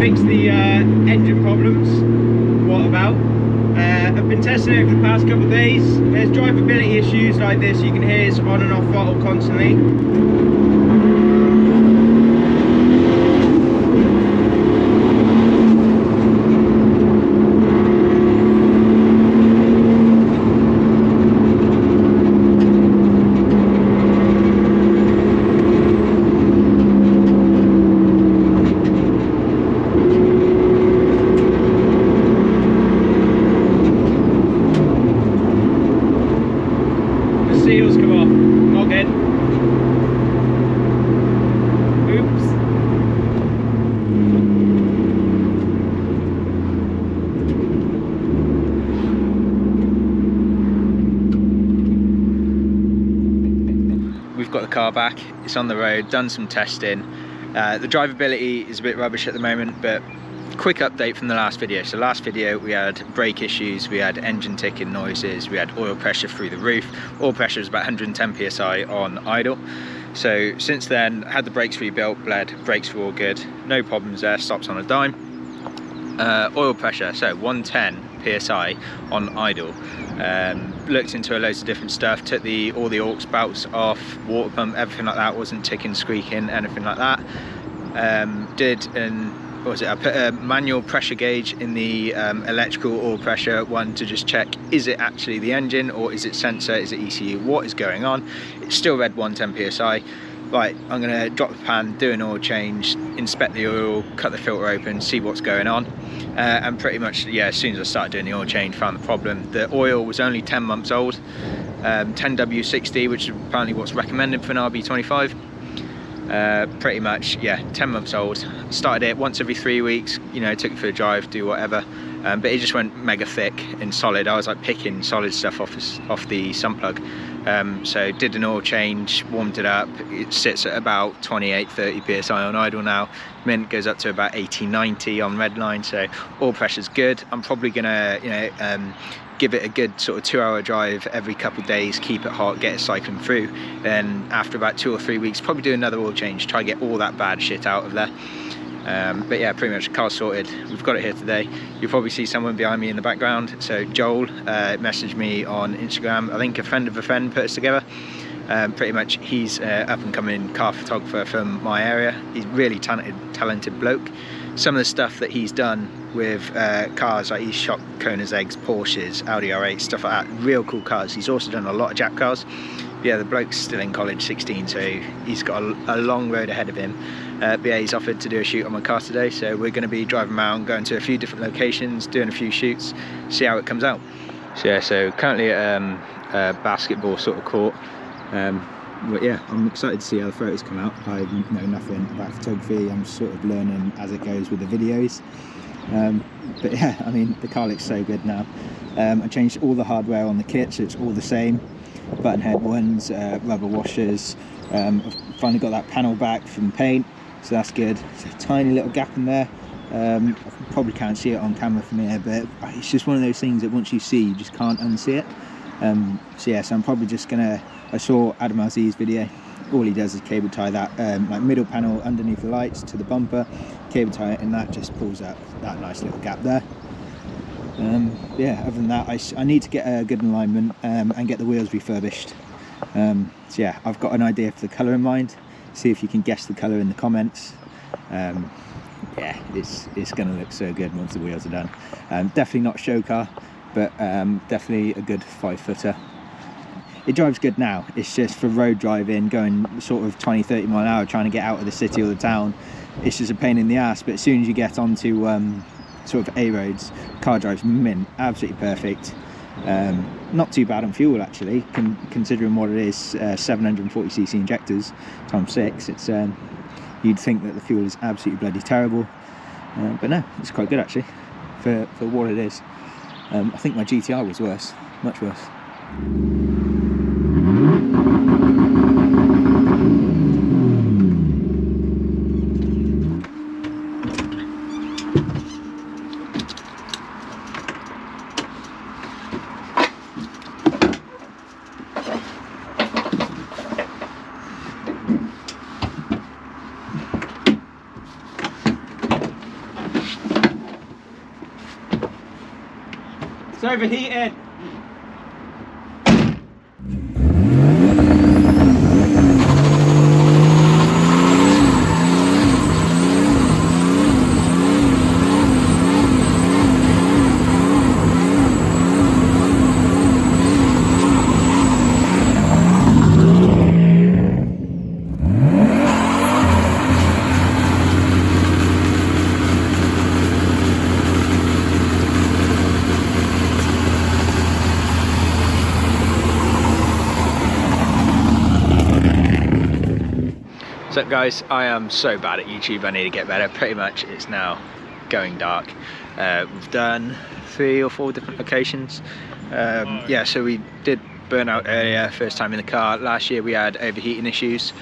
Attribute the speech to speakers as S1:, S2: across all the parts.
S1: fixed the engine problems. What about? I've been testing it for the past couple of days. There's drivability issues like this. You can hear it's on and off throttle constantly. Seals come off, not good. Oops. We've got the car back, it's on the road, done some testing. The drivability is a bit rubbish at the moment, but quick update from the last video. So last video we had brake issues, we had engine ticking noises, we had oil pressure through the roof. Oil pressure is about 110 psi on idle. So since then, had the brakes rebuilt, bled, brakes were all good, no problems there, stops on a dime. Oil pressure, so 110 psi on idle. Looked into loads of different stuff, took all the aux spouts off, water pump, everything like that, wasn't ticking, squeaking, anything like that. I put a manual pressure gauge in the electrical oil pressure one to just check, is it actually the engine or is it sensor, is it ECU, what is going on? It still read 110 psi. Right, I'm going to drop the pan, do an oil change, inspect the oil, cut the filter open, see what's going on. And pretty much, yeah, as soon as I started doing the oil change, found the problem. The oil was only 10 months old, 10W60, which is apparently what's recommended for an RB25. Pretty much, yeah, 10 months old. Started it once every 3 weeks, you know, took it for a drive, do whatever, but it just went mega thick and solid. I was like picking solid stuff off the sump plug. So did an oil change, warmed it up. It sits at about 28-30 psi on idle now. Mint goes up to about 80-90 on redline, so oil pressure's good. I'm probably gonna, you know, give it a good sort of 2-hour drive every couple of days, keep it hot, get it cycling through. Then after about 2 or 3 weeks, probably do another oil change, try to get all that bad shit out of there. But yeah, pretty much car's sorted. We've got it here today. You'll probably see someone behind me in the background. So Joel messaged me on Instagram. I think a friend of a friend put us together. Pretty much he's up and coming car photographer from my area. He's really talented bloke. Some of the stuff that he's done with cars, like he's shot Kona's eggs, Porsches, Audi R8, stuff like that, real cool cars. He's also done a lot of Jap cars. Yeah, the bloke's still in college, 16, so he's got a long road ahead of him. But yeah, he's offered to do a shoot on my car today, so we're going to be driving around, going to a few different locations, doing a few shoots, see how it comes out. So yeah, so currently at a basketball sort of court. But yeah, I'm excited to see how the photos come out. I know nothing about photography, I'm sort of learning as it goes with the videos. But yeah, I mean, the car looks so good now. I changed all the hardware on the kit, so it's all the same. Button head ones, rubber washers. I've finally got that panel back from paint, so that's good. It's a tiny little gap in there. I probably can't see it on camera from here, but it's just one of those things that once you see, you just can't unsee it. So yeah, so I'm probably just gonna, I saw Adam Aziz's video. All he does is cable tie that like middle panel underneath the lights to the bumper, cable tie it, and that just pulls up that nice little gap there. Yeah, other than that, I need to get a good alignment and get the wheels refurbished. So yeah, I've got an idea for the colour in mind. See if you can guess the colour in the comments. Yeah, it's going to look so good once the wheels are done. Definitely not a show car, but definitely a good 5-footer. It drives good now. It's just for road driving, going sort of 20-30 mile an hour, trying to get out of the city or the town. It's just a pain in the ass, but as soon as you get onto sort of A roads, car drives mint, absolutely perfect. Not too bad on fuel actually, considering what it is, 740cc injectors times 6. It's you'd think that the fuel is absolutely bloody terrible, but no, it's quite good actually for what it is. I think my GTR was worse, much worse. It's overheating. What's up guys, I am so bad at YouTube, I need to get better. Pretty much it's now going dark. We've done 3 or 4 different locations. Yeah, so we did burn out earlier, first time in the car. Last year we had overheating issues.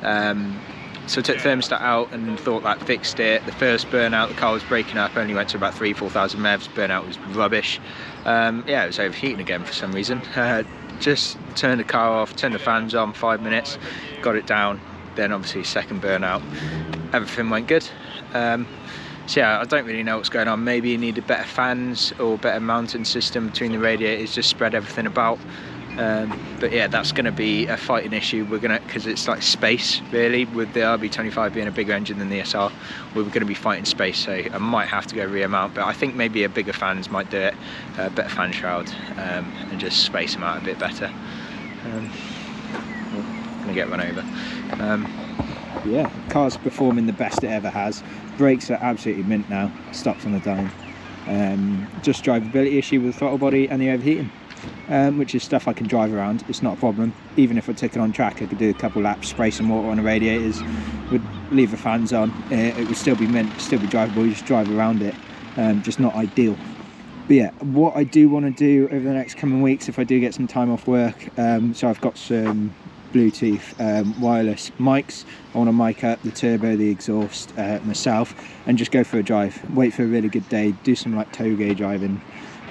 S1: So I took thermostat out and thought that fixed it. The first burnout, the car was breaking up, only went to about 3,000–4,000 revs. Burnout was rubbish. Yeah, it was overheating again for some reason. Just turned the car off, turned the fans on, 5 minutes, got it down. Then obviously second burnout, everything went good. So yeah, I don't really know what's going on. Maybe you needed better fans or better mounting system between the radiators, just spread everything about. But yeah, that's going to be a fighting issue. We're gonna, because it's like space really, with the RB25 being a bigger engine than the SR, we're going to be fighting space. So I might have to go rear mount, but I think maybe a bigger fans might do it, better fan shroud, and just space them out a bit better. Gonna get run over. Yeah, car's performing the best it ever has. Brakes are absolutely mint now, stops on a dime. Just drivability issue with the throttle body and the overheating, which is stuff I can drive around. It's not a problem. Even if I took it on track, I could do a couple laps, spray some water on the radiators, would leave the fans on, it would still be mint, still be drivable. You just drive around it, just not ideal. But yeah, what I do want to do over the next coming weeks, if I do get some time off work, so I've got some Bluetooth wireless mics. I want to mic up the turbo, the exhaust myself, and just go for a drive, wait for a really good day, do some like toge driving.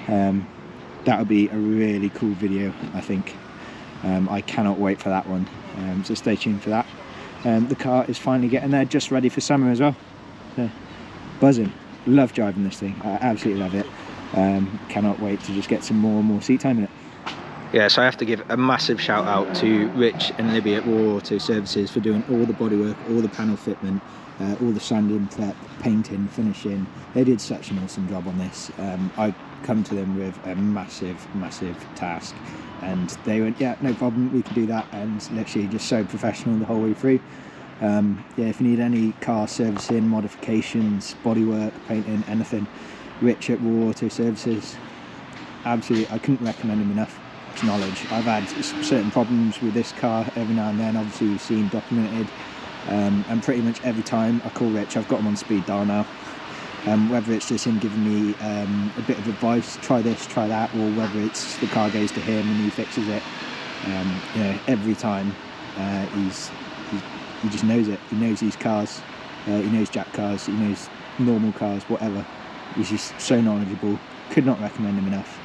S1: That would be a really cool video, I think. I cannot wait for that one, so stay tuned for that. The car is finally getting there, just ready for summer as well. So, buzzing, love driving this thing, I absolutely love it. Cannot wait to just get some more and more seat time in it. Yeah, so I have to give a massive shout out to Rich and Libby at Raw Auto Services for doing all the bodywork, all the panel fitment, all the sanding, prep, painting, finishing. They did such an awesome job on this. I come to them with a massive task, and they went, yeah, no problem, we can do that, and literally just so professional the whole way through. Yeah, if you need any car servicing, modifications, bodywork, painting, anything, Rich at Raw Auto Services, absolutely, I couldn't recommend him enough. Knowledge. I've had certain problems with this car every now and then, obviously you've seen documented, and pretty much every time I call Rich, I've got him on speed dial now. Whether it's just him giving me a bit of advice, try this, try that, or whether it's the car goes to him and he fixes it, you know, every time he just knows it. He knows these cars, he knows jack cars, he knows normal cars, whatever. He's just so knowledgeable. Could not recommend him enough.